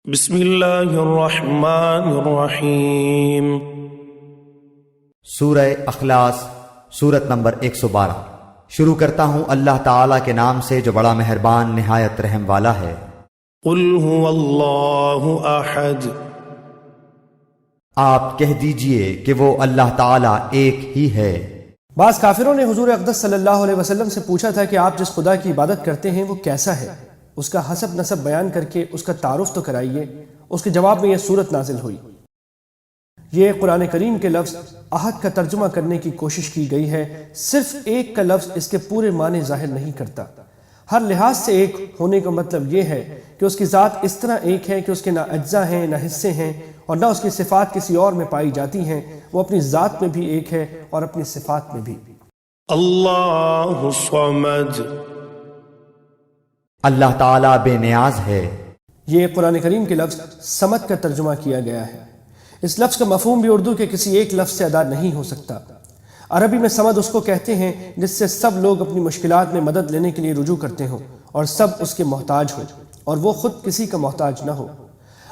بسم اللہ الرحمن الرحیم۔ سورہ اخلاص، سورت نمبر 112۔ شروع کرتا ہوں اللہ تعالیٰ کے نام سے جو بڑا مہربان نہایت رحم والا ہے۔ قل هو اللہ احد، آپ کہہ دیجئے کہ وہ اللہ تعالیٰ ایک ہی ہے۔ بعض کافروں نے حضور اقدس صلی اللہ علیہ وسلم سے پوچھا تھا کہ آپ جس خدا کی عبادت کرتے ہیں وہ کیسا ہے، اس کا حسب نسب بیان کر کے اس کا تعارف تو کرائیے۔ اس کے جواب میں یہ سورت نازل ہوئی۔ یہ قرآن کریم کے لفظ احد کا ترجمہ کرنے کی کوشش کی گئی ہے۔ صرف ایک کا لفظ اس کے پورے معنی ظاہر نہیں کرتا۔ ہر لحاظ سے ایک ہونے کا مطلب یہ ہے کہ اس کی ذات اس طرح ایک ہے کہ اس کے نہ اجزاء ہیں نہ حصے ہیں، اور نہ اس کی صفات کسی اور میں پائی جاتی ہیں۔ وہ اپنی ذات میں بھی ایک ہے اور اپنی صفات میں بھی۔ اللہ الصمد، اللہ تعالیٰ بے نیاز ہے۔ یہ قرآن کریم کے لفظ صمد کا ترجمہ کیا گیا ہے۔ اس لفظ کا مفہوم بھی اردو کے کسی ایک لفظ سے ادا نہیں ہو سکتا۔ عربی میں صمد اس کو کہتے ہیں جس سے سب لوگ اپنی مشکلات میں مدد لینے کے لیے رجوع کرتے ہوں اور سب اس کے محتاج ہوں اور وہ خود کسی کا محتاج نہ ہو۔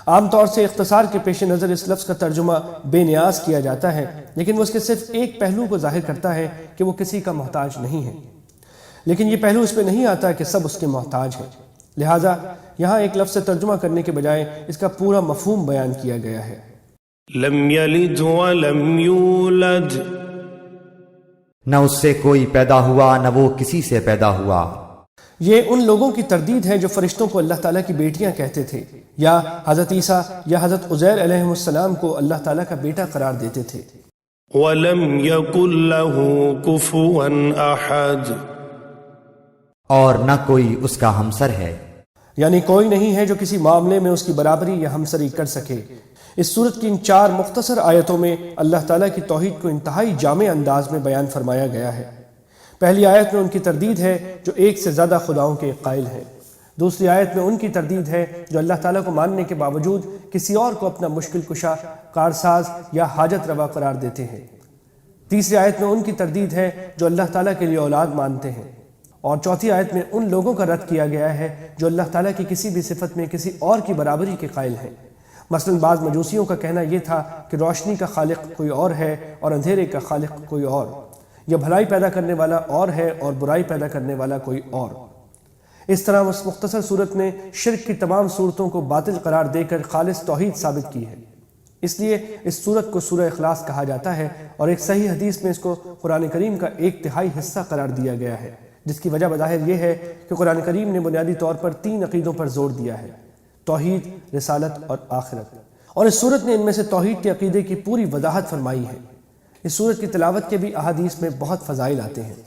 عام طور سے اختصار کے پیش نظر اس لفظ کا ترجمہ بے نیاز کیا جاتا ہے، لیکن وہ اس کے صرف ایک پہلو کو ظاہر کرتا ہے کہ وہ کسی کا محتاج نہیں ہے، لیکن یہ پہلو اس میں نہیں آتا کہ سب اس کے محتاج ہیں۔ لہٰذا یہاں ایک لفظ سے ترجمہ کرنے کے بجائے اس کا پورا مفہوم بیان کیا گیا ہے۔ لم یلد ولم یولد، نہ اس سے کوئی پیدا ہوا نہ وہ کسی سے پیدا ہوا۔ یہ ان لوگوں کی تردید ہے جو فرشتوں کو اللہ تعالیٰ کی بیٹیاں کہتے تھے، یا حضرت عیسیٰ یا حضرت عزیر علیہ السلام کو اللہ تعالیٰ کا بیٹا قرار دیتے تھے۔ ولم یکن له کفوا احد، اور نہ کوئی اس کا ہمسر ہے، یعنی کوئی نہیں ہے جو کسی معاملے میں اس کی برابری یا ہمسری کر سکے۔ اس صورت کی ان 4 مختصر آیتوں میں اللہ تعالیٰ کی توحید کو انتہائی جامع انداز میں بیان فرمایا گیا ہے۔ پہلی آیت میں ان کی تردید ہے جو ایک سے زیادہ خداؤں کے قائل ہیں۔ دوسری آیت میں ان کی تردید ہے جو اللہ تعالیٰ کو ماننے کے باوجود کسی اور کو اپنا مشکل کشا، کارساز یا حاجت روا قرار دیتے ہیں۔ تیسری آیت میں ان کی تردید ہے جو اللہ تعالیٰ کے لیے اولاد مانتے ہیں۔ اور چوتھی آیت میں ان لوگوں کا رد کیا گیا ہے جو اللہ تعالیٰ کی کسی بھی صفت میں کسی اور کی برابری کے قائل ہیں۔ مثلا بعض مجوسیوں کا کہنا یہ تھا کہ روشنی کا خالق کوئی اور ہے اور اندھیرے کا خالق کوئی اور، یا بھلائی پیدا کرنے والا اور ہے اور برائی پیدا کرنے والا کوئی اور۔ اس طرح اس مختصر صورت نے شرک کی تمام صورتوں کو باطل قرار دے کر خالص توحید ثابت کی ہے۔ اس لیے اس صورت کو سورہ اخلاص کہا جاتا ہے، اور ایک صحیح حدیث میں اس کو قرآن کریم کا 1/3 حصہ قرار دیا گیا ہے، جس کی وجہ بظاہر یہ ہے کہ قرآن کریم نے بنیادی طور پر 3 عقیدوں پر زور دیا ہے: توحید، رسالت اور آخرت، اور اس صورت نے ان میں سے توحید کے عقیدے کی پوری وضاحت فرمائی ہے۔ اس صورت کی تلاوت کے بھی احادیث میں بہت فضائل آتے ہیں۔